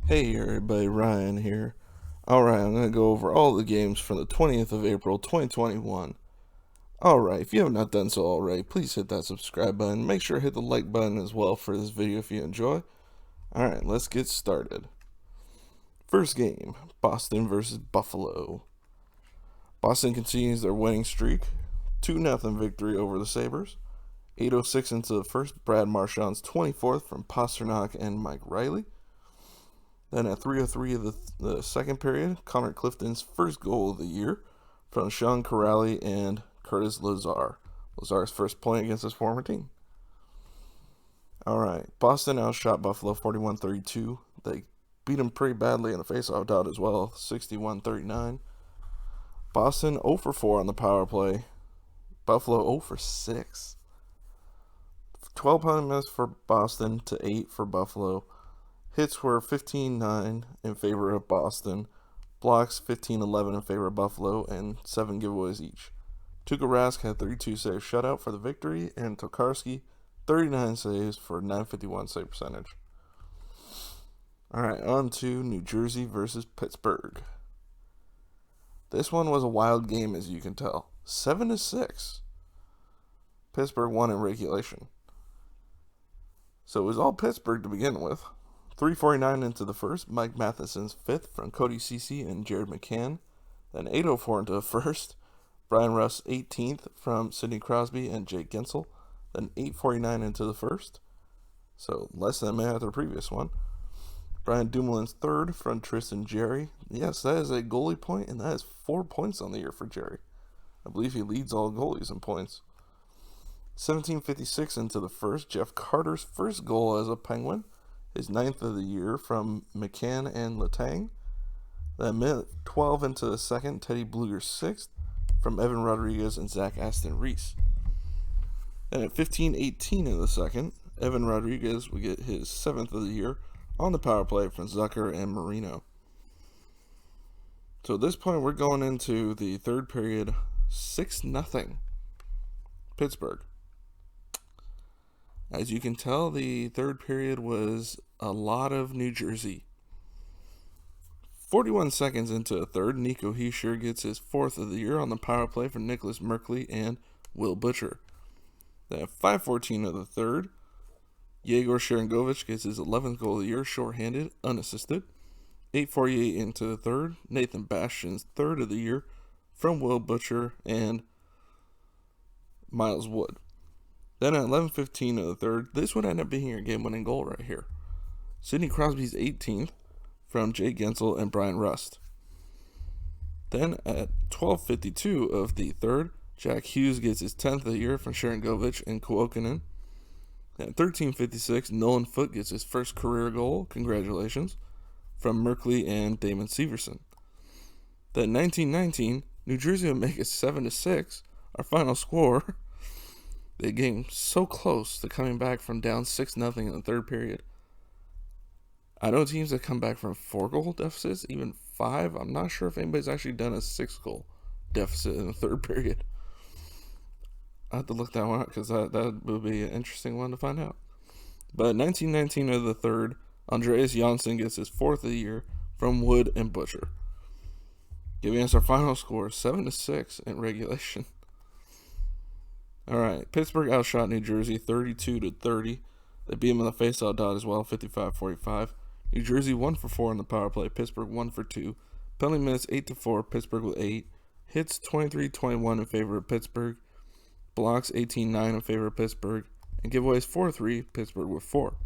Hey everybody, Ryan here. Alright, I'm going to go over all the games from the 20th of April 2021. Alright, if you have not done so already, please hit that subscribe button. Make sure to hit the like button as well for this video if you enjoy. Alright, let's get started. First game, Boston versus Buffalo. Boston continues their winning streak. 2-0 victory over the Sabres. 8:06 into the first, Brad Marchand's 24th from Pastrnak and Mike Riley. Then at 3:03 of the second period, Connor Clifton's first goal of the year from Sean Corrali and Curtis Lazar. Lazar's first point against his former team. All right, Boston outshot Buffalo 41-32. They beat him pretty badly in the faceoff dot as well, 61-39. Boston 0 for 4 on the power play. Buffalo 0 for 6. 12 penalty minutes for Boston to 8 for Buffalo. Hits were 15-9 in favor of Boston. Blocks 15-11 in favor of Buffalo, and 7 giveaways each. Tuukka Rask had 32 saves shutout for the victory, and Tokarski 39 saves for 951 save percentage. Alright, on to New Jersey versus Pittsburgh. This one was a wild game, as you can tell. 7-6. Pittsburgh won in regulation. So it was all Pittsburgh to begin with. 3:49 into the first, Mike Matheson's 5th from Cody Ceci and Jared McCann. Then 8:04 into the first, Brian Rust's 18th from Sidney Crosby and Jake Gensel. Then 8:49 into the first, so less than a minute after the previous one, Brian Dumoulin's 3rd from Tristan Jarry. Yes, that is a goalie point, and that is 4 points on the year for Jarry. I believe he leads all goalies in points. 17:56 into the first, Jeff Carter's first goal as a Penguin. His 9th of the year from McCann and Letang. Then minute 12 into the second, Teddy Blueger's 6th from Evan Rodriguez and Zach Aston Reese. Then at 15:18 in the second, Evan Rodriguez will get his 7th of the year on the power play from Zucker and Marino. So at this point, we're going into the third period, 6-0 Pittsburgh. As you can tell, the third period was a lot of New Jersey. 41 seconds into the third, Nico Hischier gets his 4th of the year on the power play for Nicholas Merkley and Will Butcher. Then at 5:14 of the third, Yegor Sharangovich gets his 11th goal of the year, shorthanded, unassisted. 8:48 into the third, Nathan Bastian's 3rd of the year from Will Butcher and Miles Wood. Then at 11:15 of the third, this would end up being your game-winning goal right here. Sidney Crosby's 18th from Jay Gensel and Brian Rust. Then at 12:52 of the third, Jack Hughes gets his 10th of the year from Sharangovich and Kuokkanen. At 13:56, Nolan Foote gets his first career goal, congratulations, from Merkley and Damon Severson. Then 1919, New Jersey would make it 7-6, our final score. They came so close to coming back from down 6-0 in the third period. I know teams that come back from 4-goal deficits, even 5. I'm not sure if anybody's actually done a 6-goal deficit in the third period. I have to look that one up because that would be an interesting one to find out. But 1919 of the third, Andreas Janssen gets his 4th of the year from Wood and Butcher, giving us our final score, 7-6 in regulation. All right, Pittsburgh outshot New Jersey 32-30. They beat them in the faceoff dot as well, 55-45. New Jersey 1 for 4 on the power play. Pittsburgh 1 for 2. Penalty minutes 8-4. Pittsburgh with 8. Hits 23-21 in favor of Pittsburgh. Blocks 18-9 in favor of Pittsburgh. And giveaways 4-3. Pittsburgh with 4.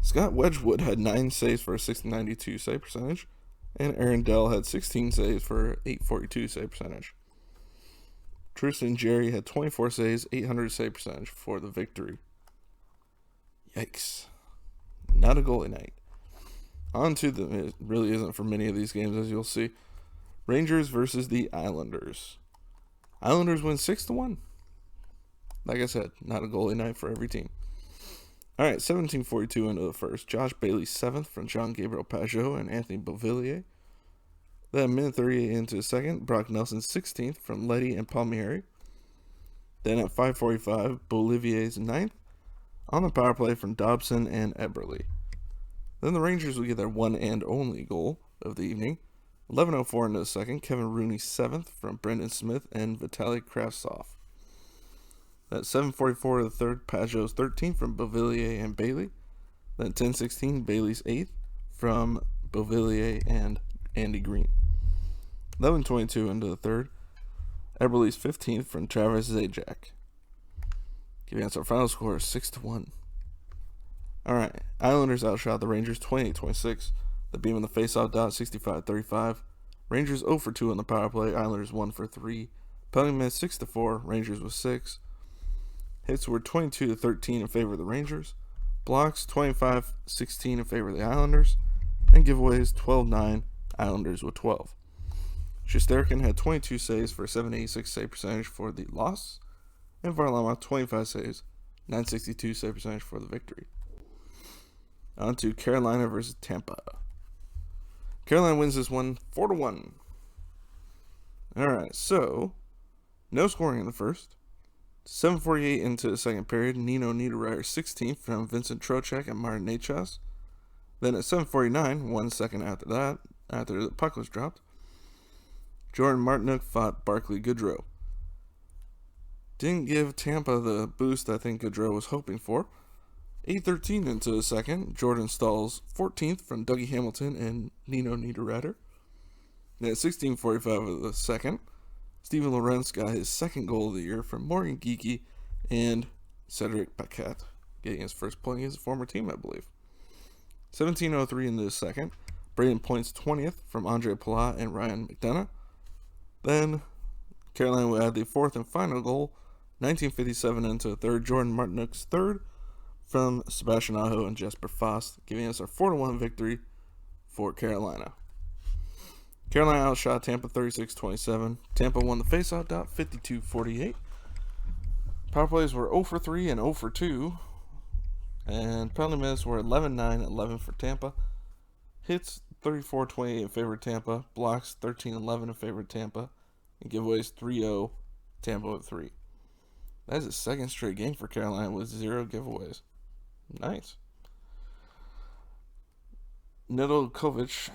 Scott Wedgwood had 9 saves for a 692 save percentage. And Aaron Dell had 16 saves for 842 save percentage. Tristan Jarry had 24 saves, 800 save percentage for the victory. Yikes. Not a goalie night. On to it really isn't for many of these games, as you'll see. Rangers versus the Islanders. Islanders win 6-1. Like I said, not a goalie night for every team. All right, 17:42 into the first. Josh Bailey 7th from Jean-Gabriel Pageau and Anthony Beauvillier. Then minute 38 into the second, Brock Nelson 16th from Leddy and Palmieri. Then at 5:45, Bolivier's 9th on the power play from Dobson and Eberle. Then the Rangers will get their one and only goal of the evening. 11:04 into the second, Kevin Rooney 7th from Brendan Smith and Vitaly Kravtsov. At 7:44 of the third, Pajot's 13th from Beauvillier and Bailey. Then 10:16, Bailey's 8th from Beauvillier and Andy Green. 11:22 into the third, Eberle's 15th from Travis Zajac. Giving us our final score 6-1. Alright, Islanders outshot the Rangers 28-26. The beam on the faceoff dot 65-35. Rangers 0 for 2 on the power play. Islanders 1 for 3. Penalty minutes 6-4. Rangers with 6. Hits were 22-13 in favor of the Rangers. Blocks 25-16 in favor of the Islanders. And giveaways 12-9. Islanders with 12. Shesterkin had 22 saves for a 786 save percentage for the loss. And Varlamov 25 saves, 962 save percentage for the victory. On to Carolina versus Tampa. Carolina wins this one 4-1. Alright, so no scoring in the first. 7:48 into the second period, Nino Niederreiter 16th from Vincent Trocheck and Martin Necas. Then at 7:49, 1 second after that, after the puck was dropped, Jordan Martinook fought Barclay Goodrow. Didn't give Tampa the boost I think Goodrow was hoping for. 8:13 into the second, Jordan Stahls 14th from Dougie Hamilton and Nino Niederreiter. Then at 16:45 of the second, Steven Lorentz got his second goal of the year from Morgan Geekie and Cedric Paquette, getting his first point against a former team, I believe. 17:03 into the second, Braden Point's 20th from Andre Palat and Ryan McDonough. Then Carolina would add the fourth and final goal, 19:57 into the third, Jordan Martinook's third from Sebastian Aho and Jesper Fast, giving us our 4-1 victory for Carolina. Carolina outshot Tampa 36-27. Tampa won the faceoff dot 52-48. Power plays were 0 for 3 and 0 for 2. And penalty minutes were 11-9, 11 for Tampa. Hits 34-28 in favor of Tampa. Blocks 13-11 in favor of Tampa. And giveaways 3-0, Tampa with 3. That is the second straight game for Carolina with 0 giveaways. Nice. Nedeljkovic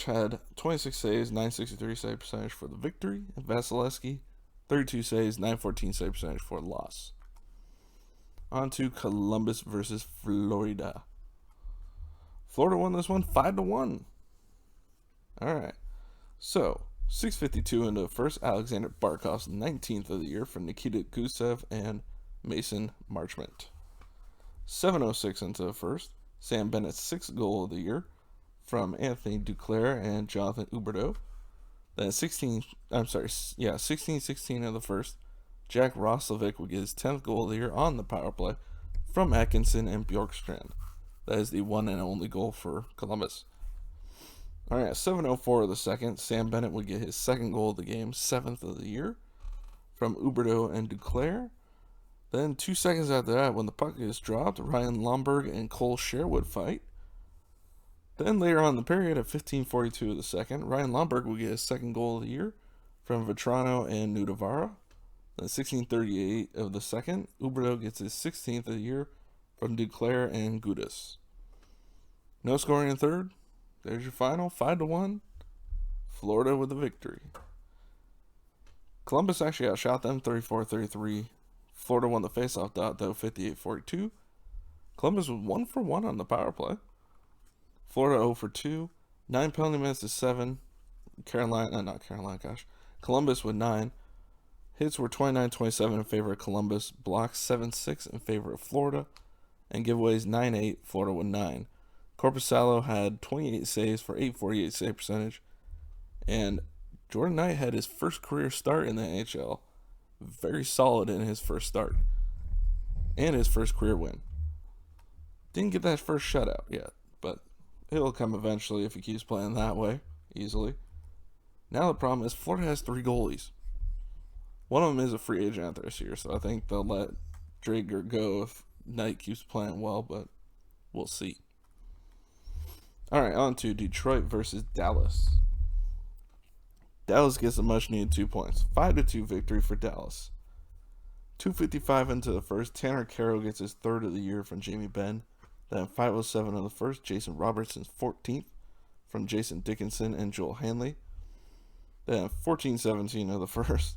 had 26 saves, 963 save percentage for the victory. And Vasilevsky, 32 saves, 914 save percentage for the loss. On to Columbus versus Florida. Florida won this one 5-1. Alright. So, 6:52 into the first, Alexander Barkov's 19th of the year from Nikita Gusev and Mason Marchment. 7:06 into the first, Sam Bennett's 6th goal of the year from Anthony Duclair and Jonathan Huberdeau. Then 16:16 of the first, Jack Roslovic would get his 10th goal of the year on the power play from Atkinson and Bjorkstrand. That is the one and only goal for Columbus. Alright, 7:04 of the second, Sam Bennett would get his second goal of the game, 7th of the year, from Huberdeau and Duclair. Then 2 seconds after that, when the puck is dropped, Ryan Lomberg and Cole Sherwood fight. Then later on in the period, at 15:42 of the second, Ryan Lomberg will get his second goal of the year from Vetrano and Nudavara. Then 16:38 of the second, Huberdeau gets his 16th of the year from Duclair and Gudas. No scoring in third. There's your final, 5-1. Florida with the victory. Columbus actually outshot them 34-33. Florida won the faceoff dot though 58-42. Columbus was 1 for 1 on the power play. Florida 0 for 2. 9 penalty minutes to 7. Columbus with 9. Hits were 29-27 in favor of Columbus. Blocks 7-6 in favor of Florida. And giveaways 9-8. Florida with 9. Korpisalo had 28 saves for 848 save percentage. And Jordan Knight had his first career start in the NHL. Very solid in his first start. And his first career win. Didn't get that first shutout yet, but it'll come eventually if he keeps playing that way, easily. Now the problem is Florida has 3 goalies. One of them is a free agent this year, so I think they'll let Drager go if Knight keeps playing well, but we'll see. Alright, on to Detroit versus Dallas. Dallas gets a much-needed 2 points. 5-2 victory for Dallas. 2:55 into the first, Tanner Carroll gets his 3rd of the year from Jamie Benn. Then 507 of the first, Jason Robertson's 14th from Jason Dickinson and Joel Hanley. Then 1417 of the first,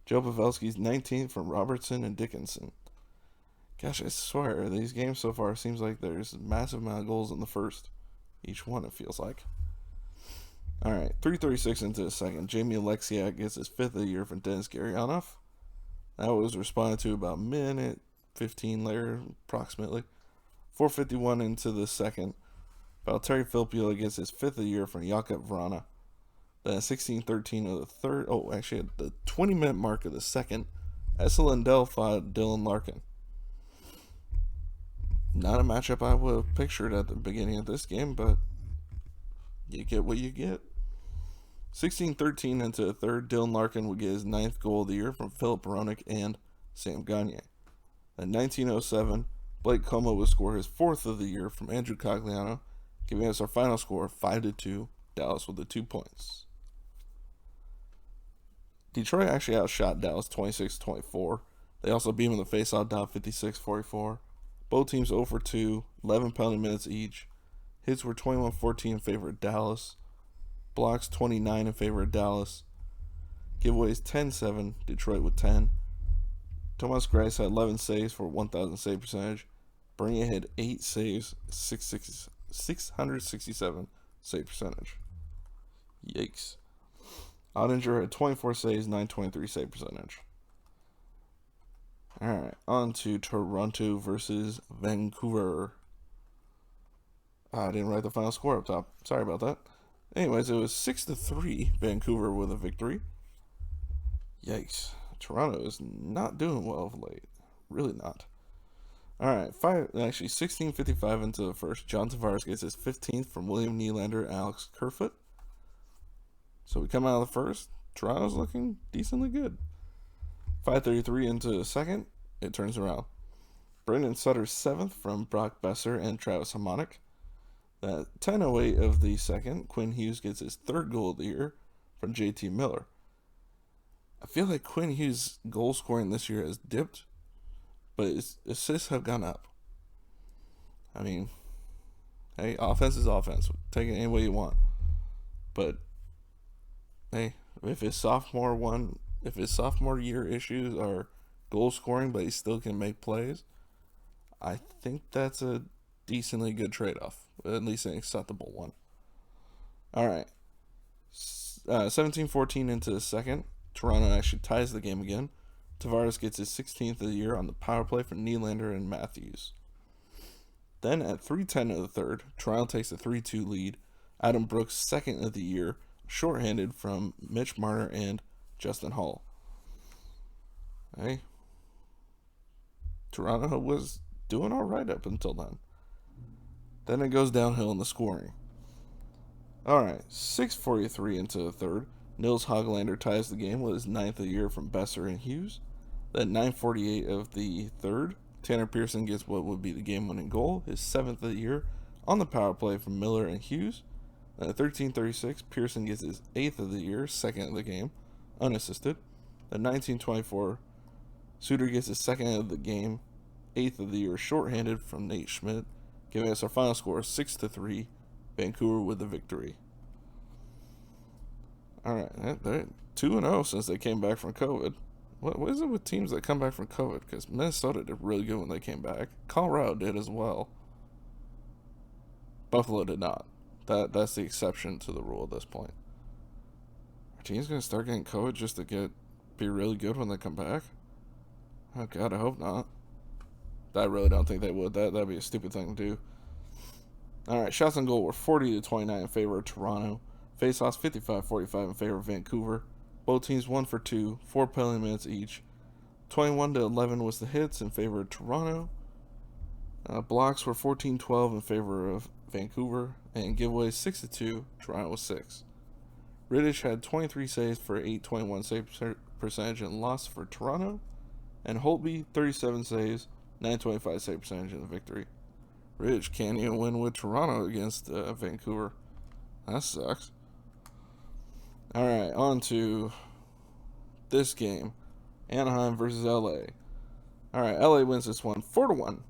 Joe Pavelski's 19th from Robertson and Dickinson. Gosh, I swear, these games so far seems like there's a massive amount of goals in the first. Each one, it feels like. All right, 3:36 into the second, Jamie Alexiak gets his 5th of the year from Denis Gurianov. That was responded to about minute 15 later, approximately. 4:51 into the second, Valtteri Filppula gets his 5th of the year from Jakub Vrana. Then 16:13 of the third, actually at the 20-minute mark of the second, Esa Lindell fought Dylan Larkin. Not a matchup I would have pictured at the beginning of this game, but you get what you get. 16:13 into the third, Dylan Larkin would get his 9th goal of the year from Philip Hronek and Sam Gagner. At 19:07, Blake Comeau would score his 4th of the year from Andrew Cogliano, giving us our final score of 5-2, Dallas with the 2 points. Detroit actually outshot Dallas 26-24. They also beat him in the faceoff down 56-44. Both teams 0 for 2, 11 penalty minutes each. Hits were 21-14 in favor of Dallas. Blocks 29 in favor of Dallas. Giveaways 10-7, Detroit with 10. Thomas Greiss had 11 saves for 1,000 save percentage. Bernier had 8 saves, 667 save percentage. Yikes. Ottinger had 24 saves, 923 save percentage. Alright, on to Toronto versus Vancouver. I didn't write the final score up top. Sorry about that. Anyways, it was 6-3, Vancouver with a victory. Yikes. Toronto is not doing well of late. Really not. Alright, 16:55 into the first, John Tavares gets his 15th from William Nylander and Alex Kerfoot. So we come out of the first, Toronto's looking decently good. 5:33 into the second, it turns around. Brendan Sutter's 7th from Brock Besser and Travis Hamonic. At 10:08 of the second, Quinn Hughes gets his 3rd goal of the year from JT Miller. I feel like Quinn Hughes' goal scoring this year has dipped, but his assists have gone up. I mean, hey, offense is offense. Take it any way you want. But hey, if his sophomore year issues are goal scoring, but he still can make plays, I think that's a decently good trade-off, at least an acceptable one. All right, 17:14 into the second, Toronto actually ties the game again. Tavares gets his 16th of the year on the power play from Nylander and Matthews. Then at 3:10 of the third, Toronto takes a 3-2 lead. Adam Brooks' 2nd of the year, shorthanded from Mitch Marner and Justin Hall. Hey, Toronto was doing all right up until then. Then it goes downhill in the scoring. All right, 6:43 into the third, Nils Hoglander ties the game with his 9th of the year from Besser and Hughes. Then 9:48 of the third, Tanner Pearson gets what would be the game-winning goal, his 7th of the year, on the power play from Miller and Hughes. Then at 13:36, Pearson gets his 8th of the year, 2nd of the game, unassisted. Then 19:24, Suter gets his 2nd of the game, 8th of the year, shorthanded from Nate Schmidt, giving us our final score 6-3, Vancouver with the victory. All right, they're 2-0 since they came back from COVID. What is it with teams that come back from COVID? Because Minnesota did really good when they came back. Colorado did as well. Buffalo did not. That's the exception to the rule at this point. Are teams going to start getting COVID just to be really good when they come back? Oh, God, I hope not. I really don't think they would. That'd be a stupid thing to do. All right, shots on goal were 40-29 in favor of Toronto. Faceoffs 55-45 in favor of Vancouver. Both teams 1 for 2, 4 penalty minutes each. 21-11 was the hits in favor of Toronto. Blocks were 14-12 in favor of Vancouver, and giveaways 6-2. Toronto was 6. Rittich had 23 saves for 821 save percentage and loss for Toronto, and Holtby 37 saves, 925 save percentage in the victory. Rittich can't even win with Toronto against Vancouver. That sucks. All right, on to this game, Anaheim versus LA. All right, LA wins this one 4-1.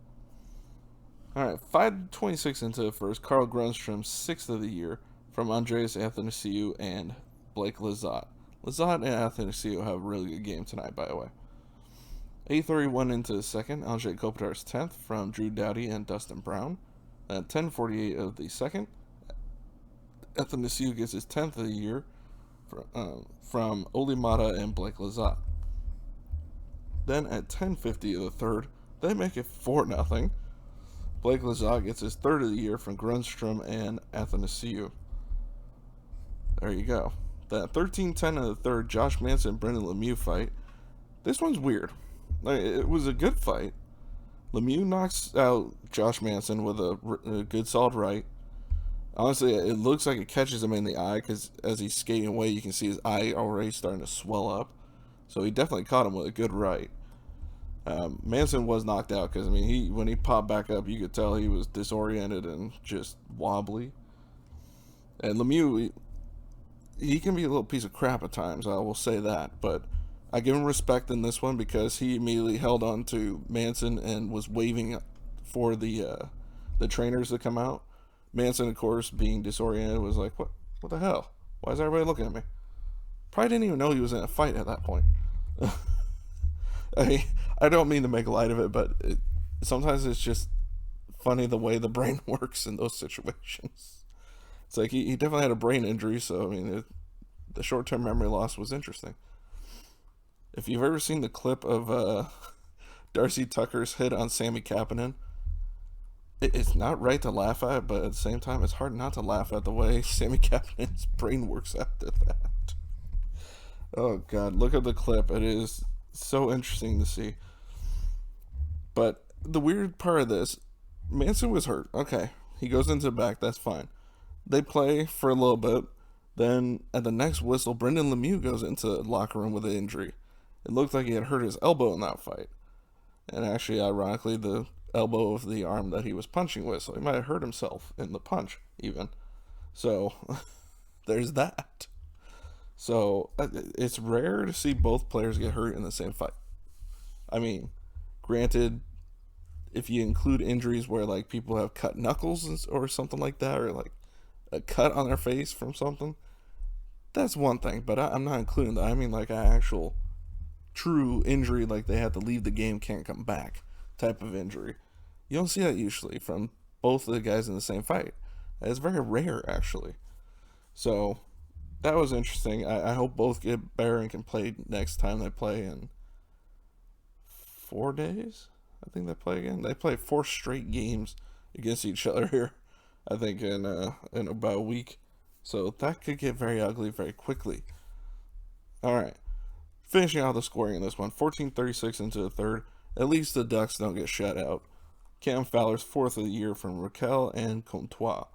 All right, 5:26 into the first, Carl Grundstrom, 6th of the year, from Andreas Athanasiou and Blake Lizotte. Lizotte and Athanasiou have a really good game tonight, by the way. 8:31 into the second, Andrei Kopitar's 10th from Drew Doughty and Dustin Brown. At 10:48 of the second, Athanasiou gets his 10th of the year from Oli Mata and Blake Lizotte. Then at 10:50 of the third, they make it 4-0. Blake Lizotte gets his 3rd of the year from Grundstrom and Athanasiou. There you go. Then at 13:10 of the third, Josh Manson and Brendan Lemieux fight. This one's weird. It was a good fight. Lemieux knocks out Josh Manson with a good solid right. Honestly, it looks like it catches him in the eye because as he's skating away, you can see his eye already starting to swell up. So he definitely caught him with a good right. Manson was knocked out because when he popped back up, you could tell he was disoriented and just wobbly. And Lemieux, he can be a little piece of crap at times. I will say that, but I give him respect in this one because he immediately held on to Manson and was waving for the trainers to come out. Manson, of course, being disoriented, was like, "What? What the hell? Why is everybody looking at me?" Probably didn't even know he was in a fight at that point. I mean, I don't mean to make light of it, but sometimes it's just funny the way the brain works in those situations. It's like he definitely had a brain injury, so the short-term memory loss was interesting. If you've ever seen the clip of Darcy Tucker's hit on Sammy Kapanen, it's not right to laugh at, but at the same time, it's hard not to laugh at the way Sammy Kapanen's brain works after that. Oh God, look at the clip. It is so interesting to see. But the weird part of this, Manson was hurt. Okay, he goes into the back. That's fine. They play for a little bit. Then at the next whistle, Brendan Lemieux goes into the locker room with an injury. It looked like he had hurt his elbow in that fight. And actually, ironically, the elbow of the arm that he was punching with. So he might have hurt himself in the punch, even. So there's that. So it's rare to see both players get hurt in the same fight. I mean, granted, if you include injuries where like people have cut knuckles or something like that, or like a cut on their face from something, that's one thing. But I'm not including that. I mean like an actual true injury, like they have to leave the game, can't come back type of injury. You don't see that usually from both of the guys in the same fight. It's very rare actually. So that was interesting. I hope both get better and can play next time they play in 4 days. I think they play again. They play 4 straight games against each other here. I think in about a week. So that could get very ugly very quickly. All right. Finishing out the scoring in this one, 14:36 into the third. At least the Ducks don't get shut out. Cam Fowler's 4th of the year from Raquel and Comtois.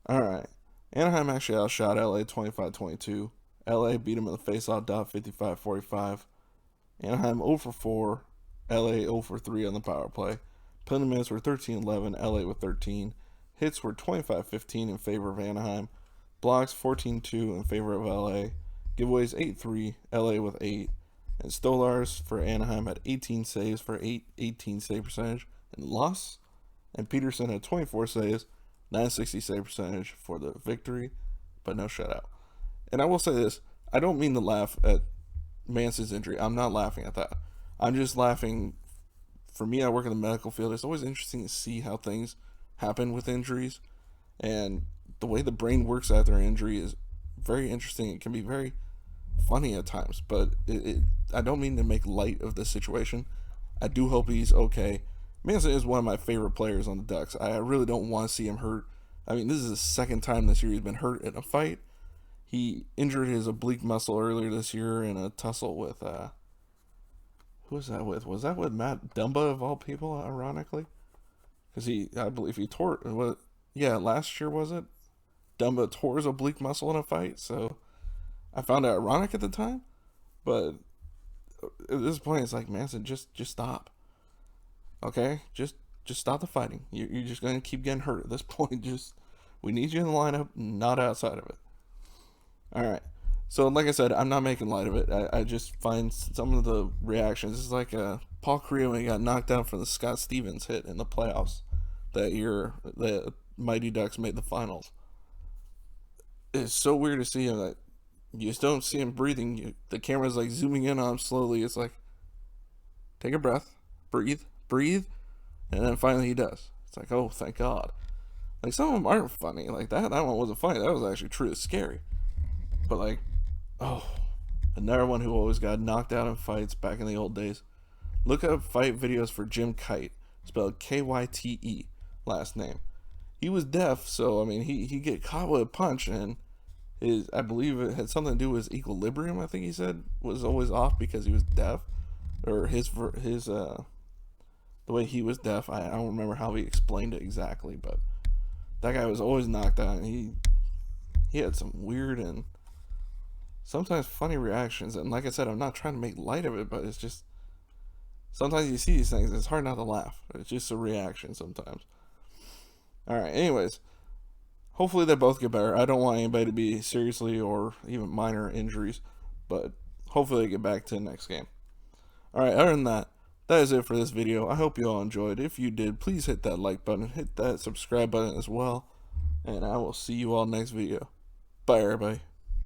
All right. Anaheim actually outshot LA 25-22. LA beat them in the faceoff dot 55-45. Anaheim 0 for 4. LA 0 for 3 on the power play. Penalty minutes were 13-11. LA with 13. Hits were 25-15 in favor of Anaheim. Blocks 14-2 in favor of LA. Giveaways 8-3. LA with 8. And Stolars for Anaheim had 18 saves for 18 save percentage and loss. And Peterson had 24 saves, 960 save percentage for the victory, but no shutout. And I will say this, I don't mean to laugh at Manson's injury. I'm not laughing at that. I'm just laughing. For me, I work in the medical field. It's always interesting to see how things happen with injuries. And the way the brain works after an injury is very interesting. It can be very funny at times, but I don't mean to make light of the situation. I do hope he's okay. Manson is one of my favorite players on the Ducks. I really don't want to see him hurt. I mean, this is the second time this year he's been hurt in a fight. He injured his oblique muscle earlier this year in a tussle with, who was that with? Was that with Matt Dumba of all people, ironically? Because I believe he tore, last year was it? Dumba tore his oblique muscle in a fight, so I found it ironic at the time, but at this point, it's like, Manson, just stop. Okay, just stop the fighting. You're just gonna keep getting hurt at this point. We need you in the lineup, not outside of it. All right. So, like I said, I'm not making light of it. I just find some of the reactions. It's like Paul Kariya when he got knocked out from the Scott Stevens hit in the playoffs that year. The Mighty Ducks made the finals. It's so weird to see him that you just don't see him breathing. The camera's like zooming in on him slowly. It's like, take a breath, breathe, breathe, and then finally he does. It's like, oh, thank God. Like some of them aren't funny. Like that one wasn't funny. That was actually truly scary. But like, oh, another one who always got knocked out in fights back in the old days. Look up fight videos for Jim Kite, spelled Kyte, last name. He was deaf, so I mean he get caught with a punch, and his, I believe it had something to do with his equilibrium. I think he said was always off because he was deaf, or his the way he was deaf. I don't remember how he explained it exactly, but that guy was always knocked out, and he had some weird and sometimes funny reactions. And like I said, I'm not trying to make light of it, but it's just sometimes you see these things, it's hard not to laugh. It's just a reaction sometimes. All right. Anyways, hopefully they both get better. I don't want anybody to be seriously or even minor injuries, but hopefully they get back to the next game. All right. Other than that, that is it for this video. I hope you all enjoyed. If you did, please hit that like button, hit that subscribe button as well, and I will see you all next video. Bye, everybody.